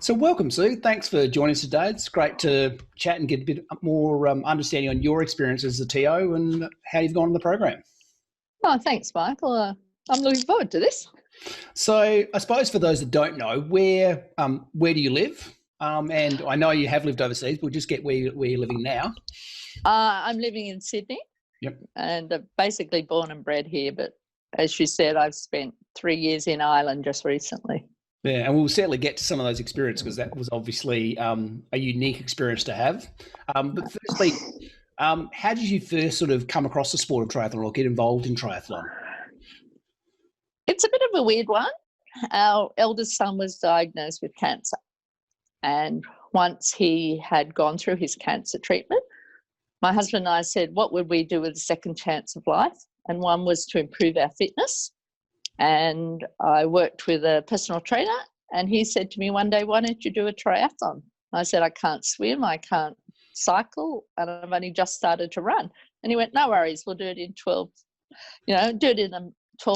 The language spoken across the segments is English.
So welcome, Sue. Thanks for joining us today. It's great to chat and get a bit more understanding on your experience as a TO and how you've gone in the program. Oh, thanks, Michael. I'm looking forward to this. So I suppose for those that don't know, where do you live? And I know you have lived overseas. We'll just get where you're living now. I'm living in Sydney. Yep. And basically born and bred here. But as you said, I've spent 3 years in Ireland just recently. Yeah, and we'll certainly get to some of those experiences because that was obviously a unique experience to have. But firstly, how did you first sort of come across the sport of triathlon or get involved in triathlon? It's a bit of a weird one. Our eldest son was diagnosed with cancer. And once he had gone through his cancer treatment, my husband and I said, what would we do with a second chance of life? And one was to improve our fitness. And I worked with a personal trainer, and he said to me one day, why don't you do a triathlon? I said, I can't swim, I can't cycle, and I've only just started to run. And he went, no worries, we'll do it in 12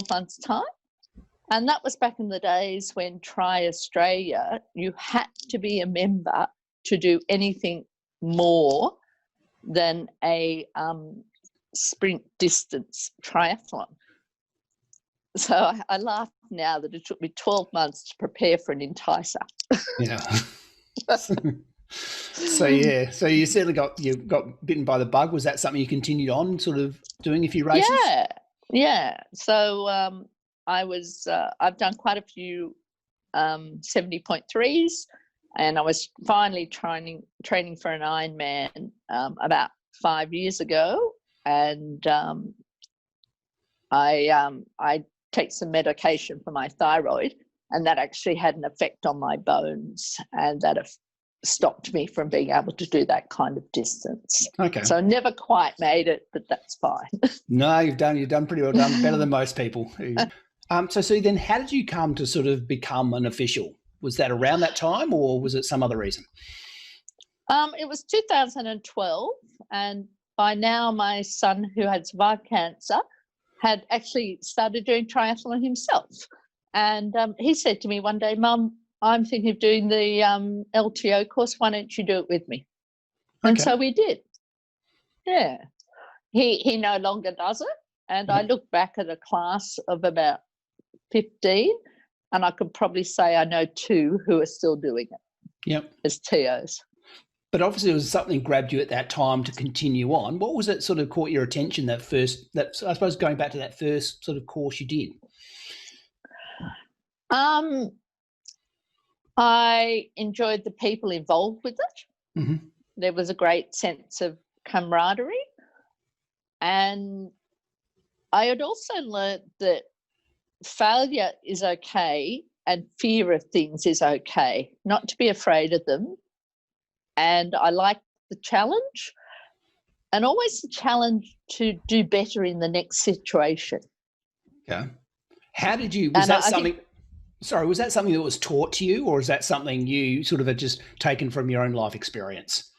months' time. And that was back in the days when Tri Australia, you had to be a member to do anything more than a sprint distance triathlon. So I laugh now that it took me 12 months to prepare for an enticer. Yeah. So you certainly got bitten by the bug. Was that something you continued on sort of doing a few races? Yeah. So I've done quite a few 70.3s, and I was finally training for an Ironman about 5 years ago, and I take some medication for my thyroid, and that actually had an effect on my bones, and that stopped me from being able to do that kind of distance. Okay. So I never quite made it, but that's fine. No, you've done pretty well done, better than most people. So Sue, then how did you come to sort of become an official? Was that around that time, or was it some other reason? It was 2012, and by now my son, who had survived cancer, had actually started doing triathlon himself. And he said to me one day, Mum, I'm thinking of doing the LTO course. Why don't you do it with me? Okay. And so we did. Yeah. He no longer does it. And I look back at a class of about 15, and I could probably say I know 2 who are still doing it. Yep. As TOs. But obviously, it was something grabbed you at that time to continue on. What was it sort of caught your attention I suppose going back to that first sort of course you did? I enjoyed the people involved with it. Mm-hmm. There was a great sense of camaraderie. And I had also learnt that failure is okay and fear of things is okay, not to be afraid of them. And I like the challenge, and always the challenge to do better in the next situation. Okay. How did you, was that something that was taught to you, or is that something you sort of had just taken from your own life experience?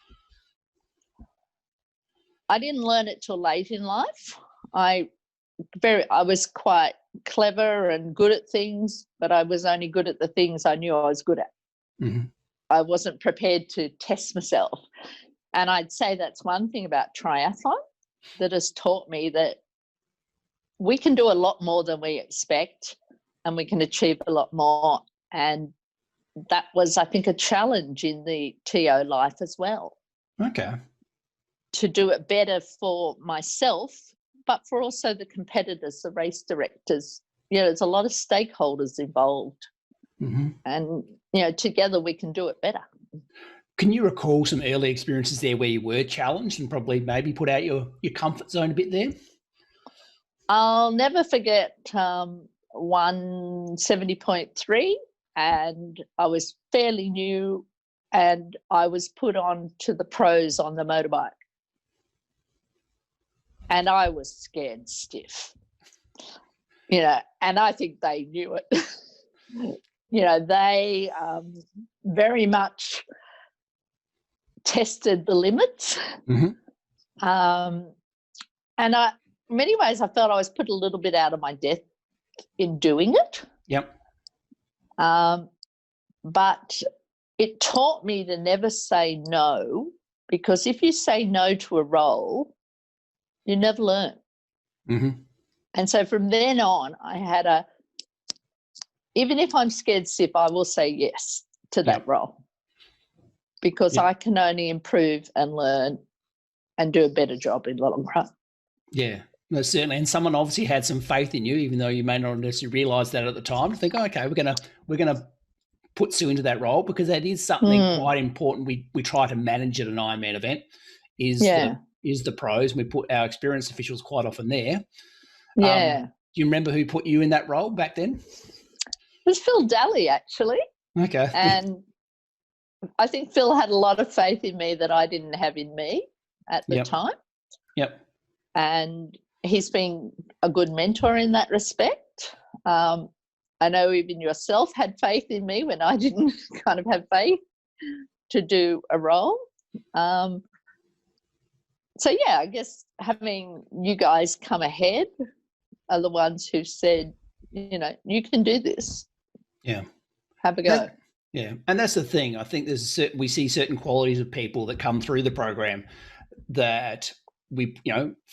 I didn't learn it till late in life. I was quite clever and good at things, but I was only good at the things I knew I was good at. Mm-hmm. I wasn't prepared to test myself. And I'd say that's one thing about triathlon that has taught me that we can do a lot more than we expect, and we can achieve a lot more. And that was, I think, a challenge in the TO life as well. Okay. To do it better for myself, but for also the competitors, the race directors. There's a lot of stakeholders involved. Mm-hmm. And, together we can do it better. Can you recall some early experiences there where you were challenged and probably maybe put out your comfort zone a bit there? I'll never forget one 70.3, and I was fairly new, and I was put on to the pros on the motorbike. And I was scared stiff, and I think they knew it. They very much tested the limits. Mm-hmm. And in many ways, I felt I was put a little bit out of my depth in doing it. Yep. But it taught me to never say no, because if you say no to a role, you never learn. Mm-hmm. And so from then on, I had even if I'm scared stiff, I will say yes to that role, because I can only improve and learn and do a better job in the long run. Yeah, no, certainly. And someone obviously had some faith in you, even though you may not necessarily realise that at the time. To think, oh, okay, we're gonna put Sue into that role, because that is something quite important. We try to manage at an Ironman event is the pros. And we put our experienced officials quite often there. Yeah. Do you remember who put you in that role back then? It was Phil Daly, actually. Okay. And I think Phil had a lot of faith in me that I didn't have in me at the time. Yep. And he's been a good mentor in that respect. I know even yourself had faith in me when I didn't kind of have faith to do a role. So, yeah, I guess having you guys come ahead are the ones who said, you know, you can do this. Yeah. Have a go. And that's the thing. I think we see certain qualities of people that come through the program that we,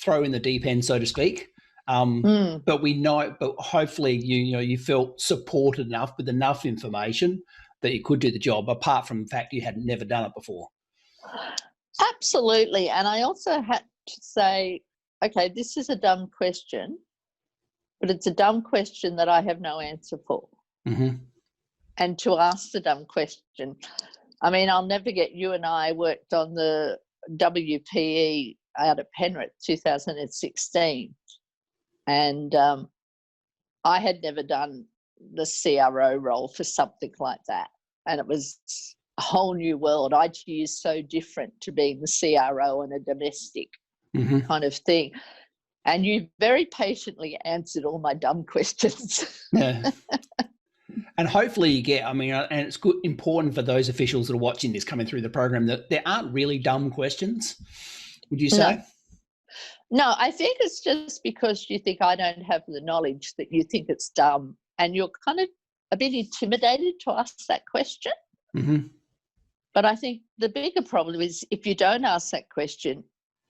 throw in the deep end, so to speak. But we know, but hopefully you felt supported enough with enough information that you could do the job, apart from the fact you had never done it before. Absolutely. And I also had to say, okay, this is a dumb question, but it's a dumb question that I have no answer for. Mm-hmm. And to ask the dumb question. I mean, I'll never forget, you and I worked on the WPE out at Penrith 2016. And I had never done the CRO role for something like that. And it was a whole new world. ITU is so different to being the CRO and a domestic kind of thing. And you very patiently answered all my dumb questions. Yeah. And hopefully you get, and it's important for those officials that are watching this coming through the program, that there aren't really dumb questions, would you say? No, I think it's just because you think I don't have the knowledge that you think it's dumb, and you're kind of a bit intimidated to ask that question. Mm-hmm. But I think the bigger problem is if you don't ask that question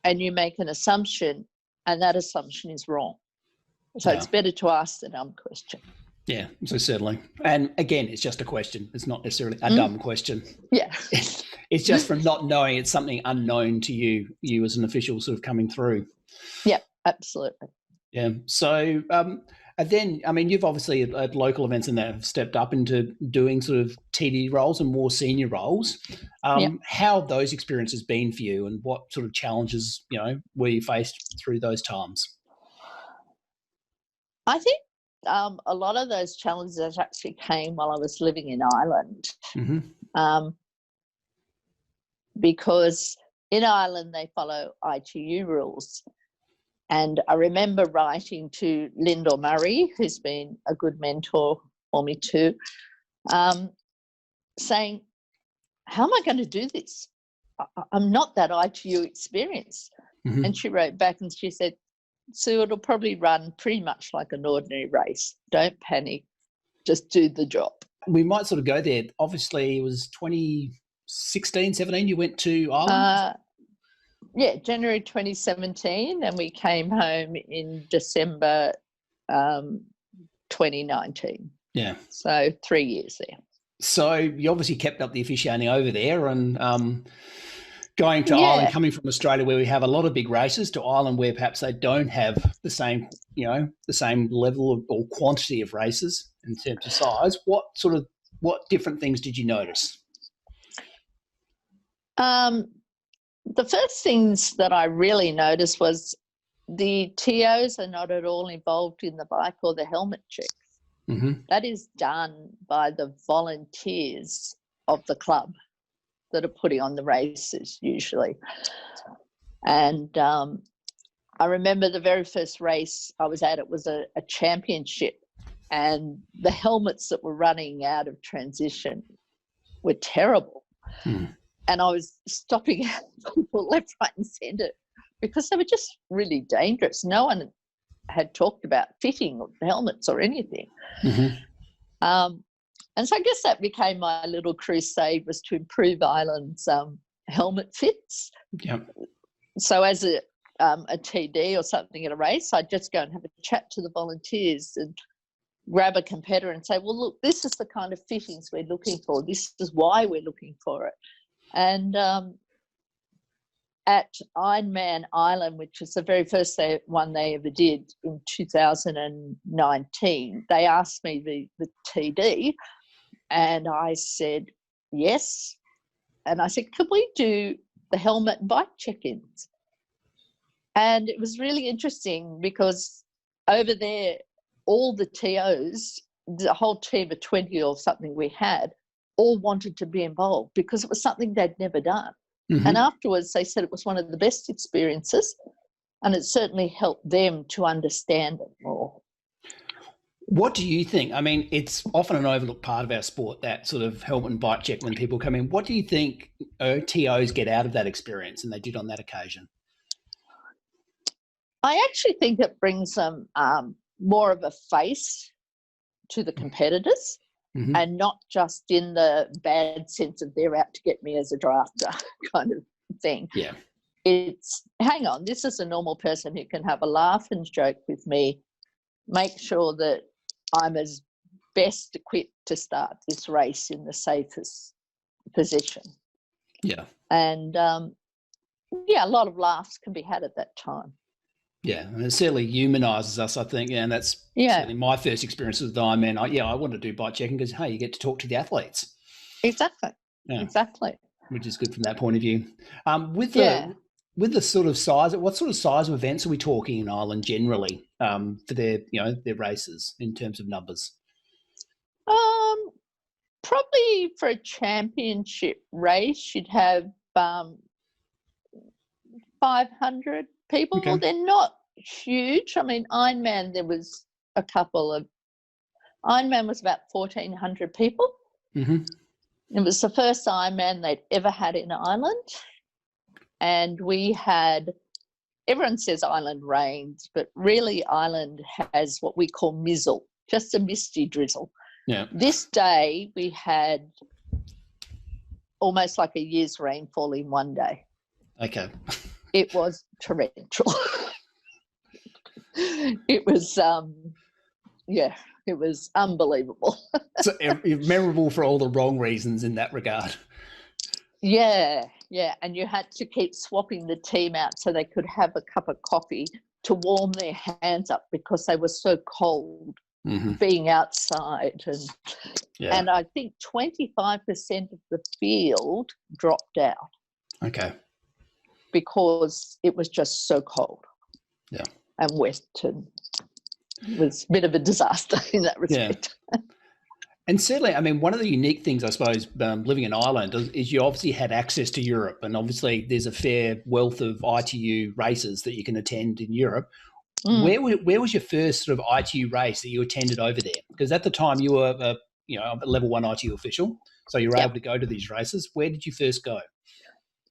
and you make an assumption and that assumption is wrong. So it's better to ask the dumb question. Yeah, so certainly. And again, it's just a question. It's not necessarily a dumb question. Yeah. It's just from not knowing. It's something unknown to you as an official sort of coming through. Yeah, absolutely. Yeah. So and then, you've obviously at local events and that have stepped up into doing sort of TD roles and more senior roles. How have those experiences been for you, and what sort of challenges, were you faced through those times? I think a lot of those challenges actually came while I was living in Ireland. Mm-hmm. Because in Ireland they follow ITU rules. And I remember writing to Lyndall Murray, who's been a good mentor for me too, saying, how am I going to do this? I'm not that ITU experienced. Mm-hmm. And she wrote back and she said, Sue, it'll probably run pretty much like an ordinary race. Don't panic. Just do the job. We might sort of go there. Obviously, it was 2016, 17, you went to Ireland? January 2017, and we came home in December 2019. Yeah. So 3 years there. So you obviously kept up the officiating over there, and going to Ireland, coming from Australia where we have a lot of big races, to Ireland where perhaps they don't have the same, the same level of, or quantity of races in terms of size. What different things did you notice? The first things that I really noticed was the TOs are not at all involved in the bike or the helmet checks. Mm-hmm. That is done by the volunteers of the club that are putting on the races usually. And I remember the very first race I was at, it was a championship, and the helmets that were running out of transition were terrible. And I was stopping people left, right and centre because they were just really dangerous. No one had talked about fitting helmets or anything. Mm-hmm. And so I guess that became my little crusade, was to improve Ireland's helmet fits. Yeah. So as a TD or something at a race, I'd just go and have a chat to the volunteers and grab a competitor and say, well, look, this is the kind of fittings we're looking for. This is why we're looking for it. And at Ironman Ireland, which was the very first one they ever did in 2019, they asked me the TD, and I said, yes. And I said, could we do the helmet and bike check-ins? And it was really interesting because over there, all the TOs, the whole team of 20 or something we had, all wanted to be involved because it was something they'd never done. Mm-hmm. And afterwards, they said it was one of the best experiences, and it certainly helped them to understand it more. What do you think? I mean, it's often an overlooked part of our sport, that sort of helmet and bike check when people come in. What do you think TOs get out of that experience, and they did on that occasion? I actually think it brings them more of a face to the competitors. Mm-hmm. And not just in the bad sense of they're out to get me as a drafter kind of thing. Yeah. It's, hang on, this is a normal person who can have a laugh and joke with me, make sure that I'm as best equipped to start this race in the safest position. Yeah. And, yeah, a lot of laughs can be had at that time. Yeah, and it certainly humanises us, I think, and that's certainly my first experience with Ironman. I wanted to do bike checking because, hey, you get to talk to the athletes. Exactly. Yeah. Exactly. Which is good from that point of view. With the sort of size, what sort of size of events are we talking in Ireland generally for their races in terms of numbers? Probably for a championship race, you'd have 500 people. Okay. They're not huge. I mean, Ironman, there was a couple of... Ironman was about 1,400 people. Mm-hmm. It was the first Ironman they'd ever had in Ireland. And we had... Everyone says Ireland rains, but really Ireland has what we call mizzle, just a misty drizzle. Yeah. This day we had almost like a year's rainfall in one day. Okay. It was torrential. It was, it was unbelievable. So memorable for all the wrong reasons in that regard. Yeah, and you had to keep swapping the team out so they could have a cup of coffee to warm their hands up because they were so cold being outside. And I think 25% of the field dropped out. Okay. Because it was just so cold and wet, and it was a bit of a disaster in that respect. Yeah. And certainly, I mean, one of the unique things, I suppose, living in Ireland is you obviously had access to Europe, and obviously there's a fair wealth of ITU races that you can attend in Europe. Where was your first sort of ITU race that you attended over there? Because at the time you were a level 1 ITU official, so you were able to go to these races. Where did you first go?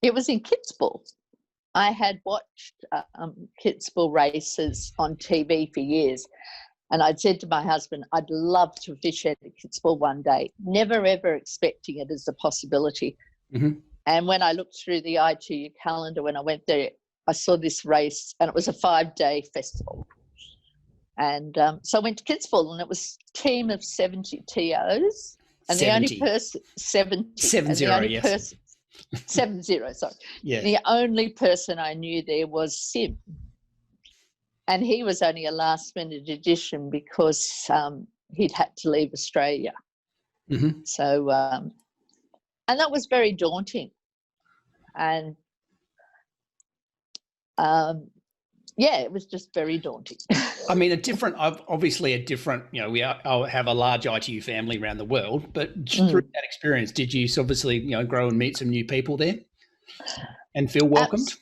It was in Kitzbühel. I had watched Kitzbühel races on TV for years, and I'd said to my husband, I'd love to officiate at Kitzbühel one day, never ever expecting it as a possibility. Mm-hmm. And when I looked through the ITU calendar when I went there, I saw this race, and it was a 5-day festival. And so I went to Kitzbühel, and it was a team of 70 TOs. And 70. the only person, 70. 70, yes. 70, sorry. Yeah. The only person I knew there was Sim. And he was only a last-minute addition because he'd had to leave Australia. Mm-hmm. So, and that was very daunting. And, it was just very daunting. I mean, obviously a different, we have a large ITU family around the world, but through that experience, did you obviously, grow and meet some new people there and feel welcomed?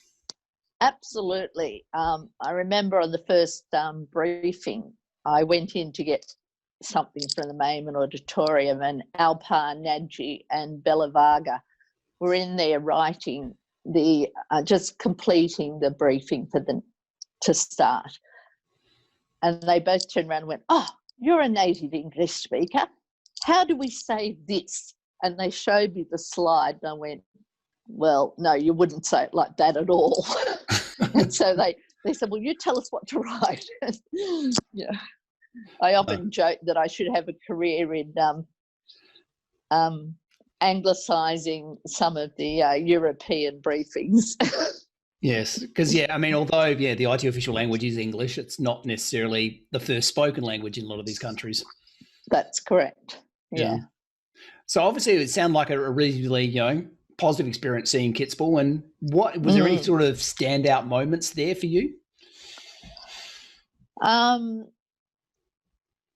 Absolutely. I remember on the first briefing, I went in to get something from the Mayman Auditorium, and Alpar Nagy and Bella Varga were in there writing just completing the briefing for them to start. And they both turned around and went, "Oh, you're a native English speaker." how do we say this? And they showed me the slide, and I went, well, no, you wouldn't say it like that at all. And so they said, well, you tell us what to write. Yeah, I often joke that I should have a career in anglicising some of the European briefings. Yes, because I mean, although the IT official language is English, it's not necessarily the first spoken language in a lot of these countries. That's correct. Yeah. So obviously, it sounded like a reasonably positive experience seeing Kitzbühel. And what was there any sort of standout moments there for you? I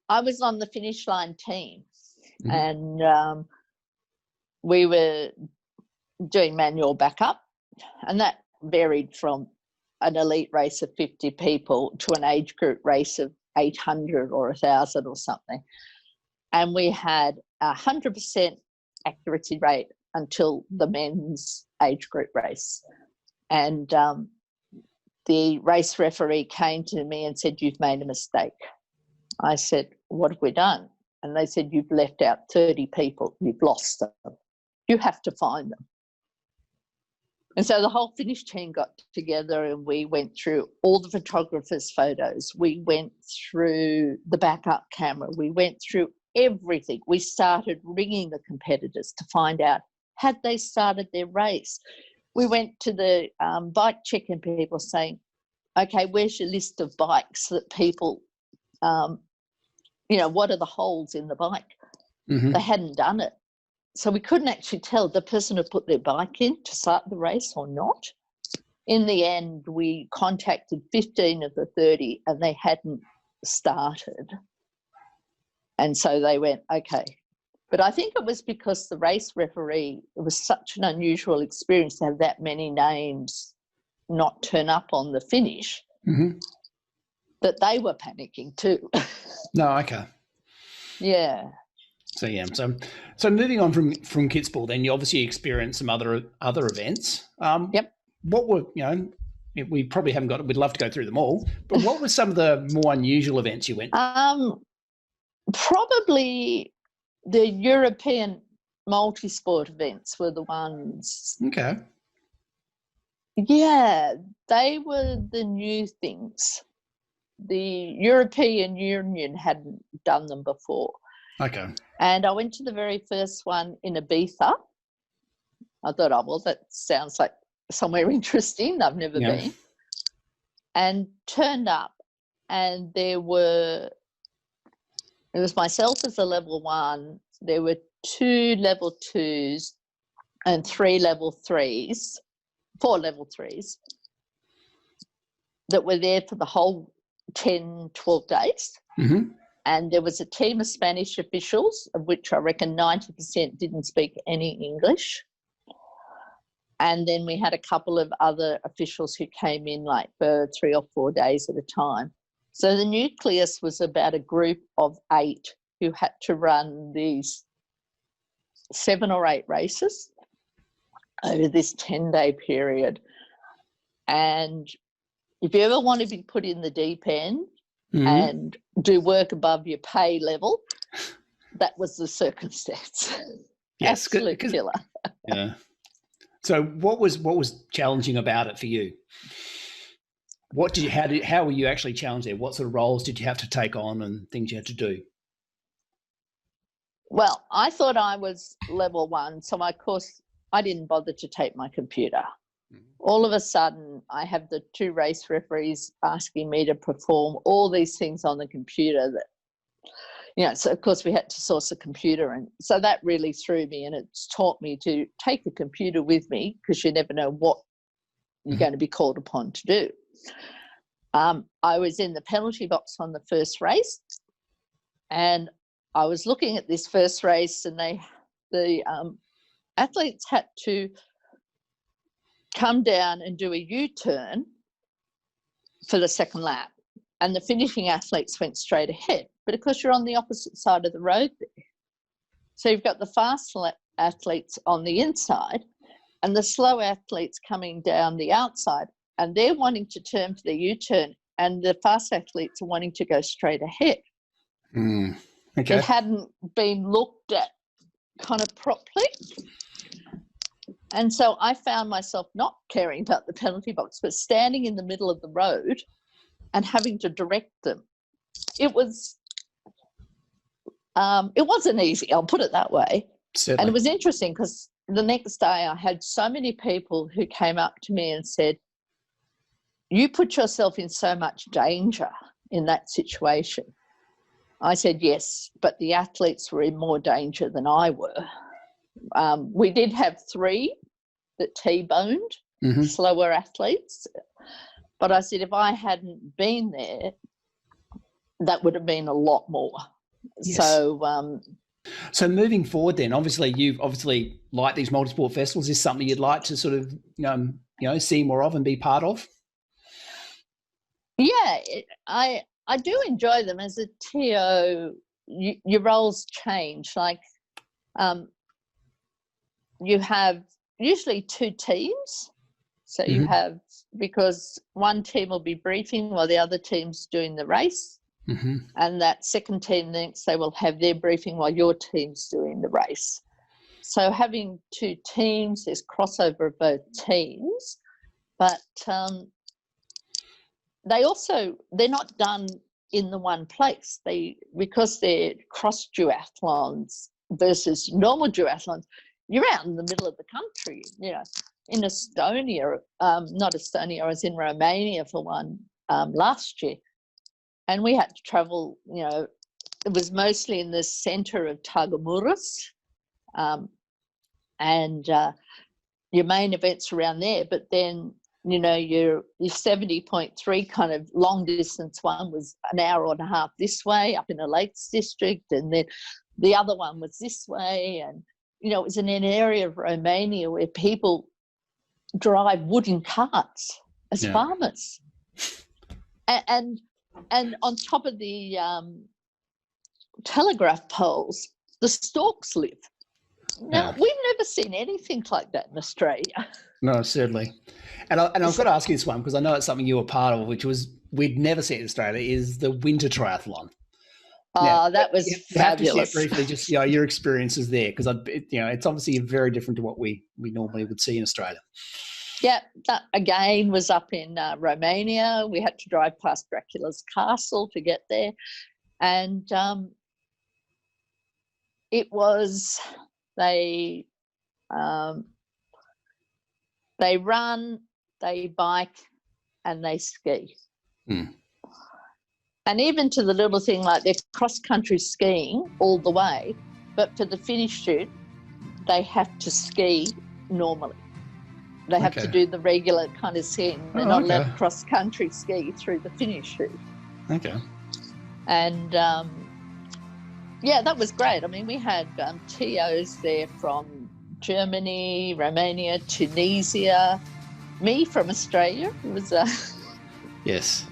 was on the finish line team, and we were doing manual backup, and that varied from an elite race of 50 people to an age group race of 800 or 1,000 or something. And we had 100% accuracy rate until the men's age group race. And the race referee came to me and said, you've made a mistake. I said, what have we done? And they said, you've left out 30 people. You've lost them. You have to find them. And so the whole finish team got together and we went through all the photographers' photos. We went through the backup camera. We went through everything. We started ringing the competitors to find out, had they started their race? We went to the bike check-in people saying, okay, where's your list of bikes that people, what are the holes in the bike? They hadn't done it. So we couldn't actually tell the person had put their bike in to start the race or not. In the end, we contacted 15 of the 30 and they hadn't started. And so they went, okay. But I think it was because the race referee, it was such an unusual experience to have that many names not turn up on the finish that they were panicking too. No, okay. Yeah. So so moving on from Kitzbühel, then you obviously experienced some other events. Yep. What were we probably haven't got. We'd love to go through them all, but what were some of the more unusual events you went to? Probably the European multisport events were the ones. Okay. Yeah, they were the new things. The European Union hadn't done them before. Okay. And I went to the very first one in Ibiza. I thought, oh, well, that sounds like somewhere interesting. I've never been. And turned up, and it was myself as a level 1. There were 2 level 2s and 3 level 3s, 4 level 3s that were there for the whole 10, 12 days. And there was a team of Spanish officials, of which I reckon 90% didn't speak any English. And then we had a couple of other officials who came in like for 3 or 4 days at a time. So the nucleus was about a group of 8 who had to run these 7 or 8 races over this 10-day period. And if you ever want to be put in the deep end and do work above your pay level, that was the circumstance. Yes, absolute killer. Yeah. So what was challenging about it for you? How were you actually challenged there? What sort of roles did you have to take on and things you had to do? Well, I thought I was level 1, so of course I didn't bother to take my computer. All of a sudden, I have the 2 race referees asking me to perform all these things on the computer that, so of course we had to source a computer. And so that really threw me, and it's taught me to take a computer with me because you never know what you're going to be called upon to do. I was in the penalty box on the first race, and I was looking at this first race, and the athletes had to come down and do a U-turn for the second lap, and the finishing athletes went straight ahead. But of course, you're on the opposite side of the road there. So you've got the fast athletes on the inside and the slow athletes coming down the outside, and they're wanting to turn for the U-turn, and the fast athletes are wanting to go straight ahead. Okay. It hadn't been looked at kind of properly. And so I found myself not caring about the penalty box, but standing in the middle of the road and having to direct them. It wasn't easy, I'll put it that way. Certainly. And it was interesting because the next day I had so many people who came up to me and said, you put yourself in so much danger in that situation. I said, yes, but the athletes were in more danger than I were. We did have 3 that T-boned, slower athletes. But I said, if I hadn't been there, that would have been a lot more. Yes. So moving forward then, obviously you've like these multisport festivals. Is something you'd like to sort of, see more of and be part of? Yeah, I do enjoy them. As a TO, your roles change. Like you have usually 2 teams. So you have, because one team will be briefing while the other team's doing the race. And that second team thinks they will have their briefing while your team's doing the race. So having 2 teams, there's crossover of both teams, but they're not done in the one place. Because they're cross duathlons versus normal duathlons, you're out in the middle of the country. In Estonia, not Estonia, I was in Romania for one last year. And we had to travel, it was mostly in the centre of Targamuras, and your main events around there. But then, your 70.3 kind of long distance one was an hour and a half this way up in the Lakes District, and then the other one was this way. And, it was in an area of Romania where people drive wooden carts as farmers. And on top of the telegraph poles, the storks live. Now, we've never seen anything like that in Australia. No, certainly. And I've got to ask you this one, because I know it's something you were part of, which was we'd never seen in Australia, is the winter triathlon. Now, that was fabulous. You have to share briefly just your experiences there, because it's obviously very different to what we normally would see in Australia. Yeah, that again was up in Romania. We had to drive past Dracula's castle to get there. And it was, they run, they bike, and they ski. And even to the little thing like they're cross-country skiing all the way, but for the finish shoot, they have to ski normally. They have to do the regular kind of skiing. They're not allowed to cross-country ski through the finish shoot. Okay. And, that was great. I mean, we had TOs there from Germany, Romania, Tunisia, me from Australia. It was yes.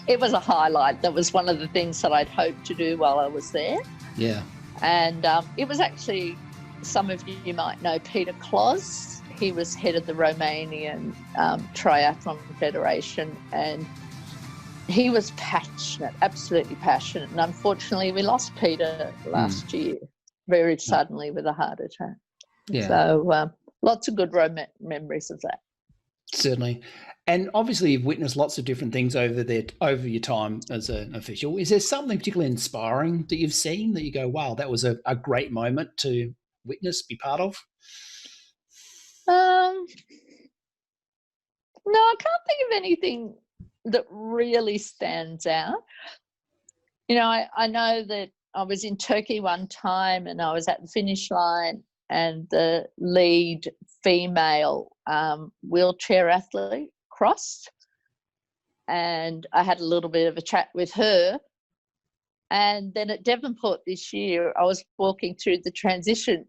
It was a highlight. That was one of the things that I'd hoped to do while I was there. Yeah. And it was actually, some of you might know Peter Kloss. He was head of the Romanian Triathlon Federation, and he was passionate, absolutely passionate. And unfortunately, we lost Peter last year very suddenly with a heart attack. Yeah. So lots of good memories of that. Certainly. And obviously you've witnessed lots of different things over your time as an official. Is there something particularly inspiring that you've seen that you go, wow, that was a great moment to witness, be part of? No, I can't think of anything that really stands out. I know that I was in Turkey one time and I was at the finish line, and the lead female wheelchair athlete crossed, and I had a little bit of a chat with her. And then at Devonport this year, I was walking through the transition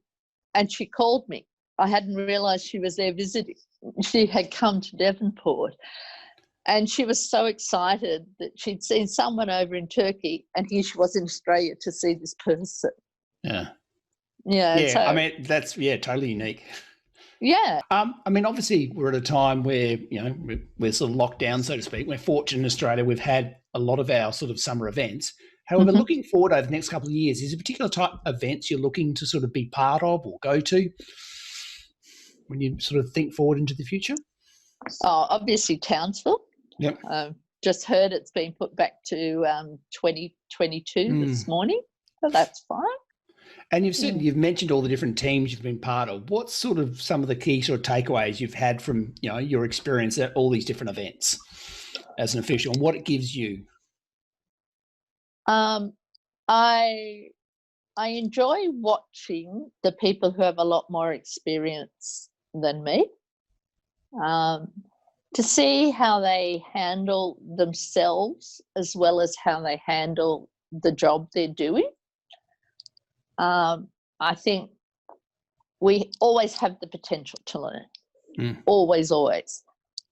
and she called me. I hadn't realised she was there visiting. She had come to Devonport, and she was so excited that she'd seen someone over in Turkey, and here she was in Australia to see this person. Yeah. Yeah. So, I mean, that's totally unique. Yeah. I mean, obviously we're at a time where, we're sort of locked down, so to speak. We're fortunate in Australia. We've had a lot of our sort of summer events. However, looking forward over the next couple of years, is there a particular type of events you're looking to sort of be part of or go to when you sort of think forward into the future? Oh, obviously Townsville. Yep. Just heard it's been put back to 2022 this morning, so that's fine. And you've mentioned all the different teams you've been part of. What's sort of some of the key sort of takeaways you've had from your experience at all these different events as an official, and what it gives you? I enjoy watching the people who have a lot more experience than me, to see how they handle themselves as well as how they handle the job they're doing. I think we always have the potential to learn. Always.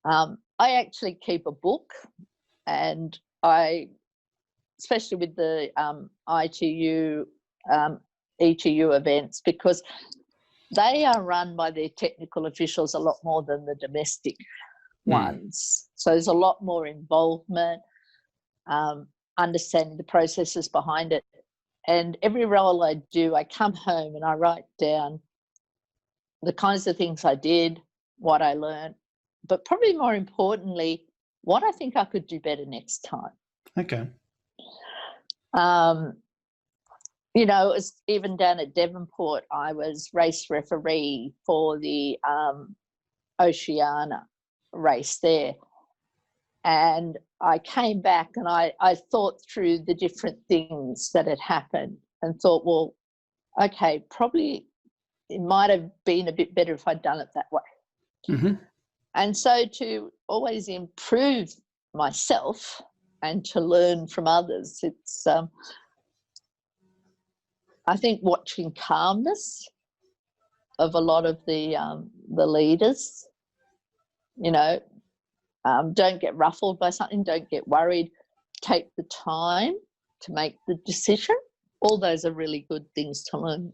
I actually keep a book, and especially with the ITU, ETU events, because they are run by their technical officials a lot more than the domestic ones. So there's a lot more involvement, understanding the processes behind it. And every role I do, I come home and I write down the kinds of things I did, what I learned, but probably more importantly, what I think I could do better next time. Okay. It was even down at Devonport, I was race referee for the Oceania race there. And I came back and I thought through the different things that had happened and thought, well, okay, probably it might have been a bit better if I'd done it that way. And so to always improve myself and to learn from others, it's, I think, watching calmness of a lot of the leaders, don't get ruffled by something, don't get worried, take the time to make the decision. All those are really good things to learn.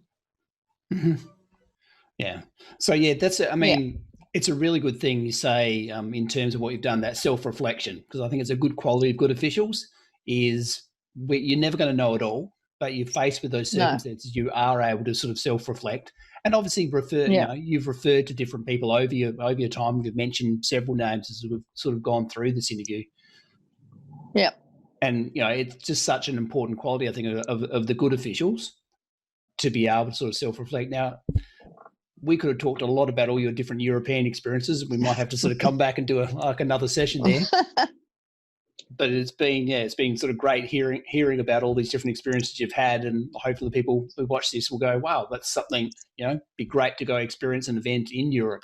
Yeah. So, that's it. I mean, it's a really good thing you say in terms of what you've done, that self-reflection, because I think it's a good quality of good officials is you're never going to know it all, but you're faced with those circumstances, you are able to sort of self-reflect and obviously you've referred to different people over your time. You've mentioned several names as we've sort of gone through this interview. Yeah. And, it's just such an important quality, I think, of the good officials to be able to sort of self-reflect. Now, we could have talked a lot about all your different European experiences. We might have to sort of come back and do another session there. But it's been sort of great hearing about all these different experiences you've had, and hopefully the people who watch this will go, wow, that's something, be great to go experience an event in Europe.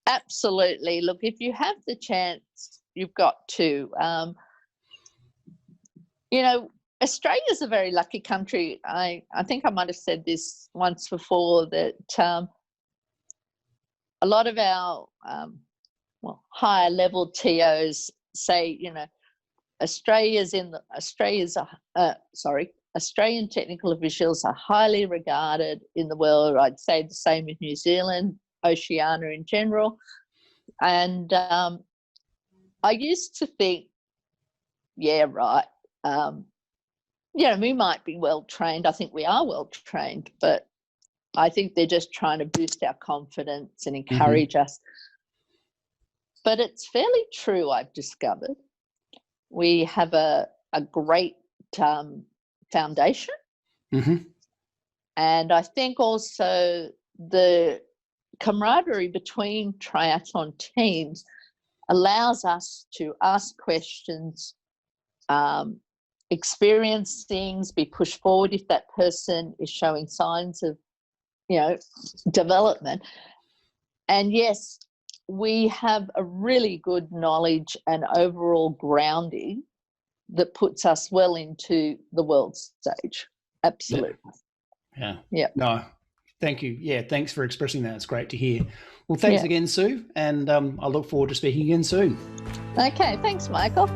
Absolutely. Look, if you have the chance, you've got to. Australia's a very lucky country. I think I might have said this once before, that a lot of our higher level TOs say, Australian technical officials are highly regarded in the world. I'd say the same with New Zealand, Oceania in general. And I used to think, yeah, right. We might be well trained. I think we are well trained, but I think they're just trying to boost our confidence and encourage us. But it's fairly true, I've discovered. We have a great foundation. And I think also the camaraderie between triathlon teams allows us to ask questions, experience things, be pushed forward if that person is showing signs of, development. And yes, we have a really good knowledge and overall grounding that puts us well into the world stage. Absolutely. Yeah. No, thank you. Yeah, thanks for expressing that. It's great to hear. Well, thanks again, Sue, and I look forward to speaking again soon. Okay, thanks, Michael.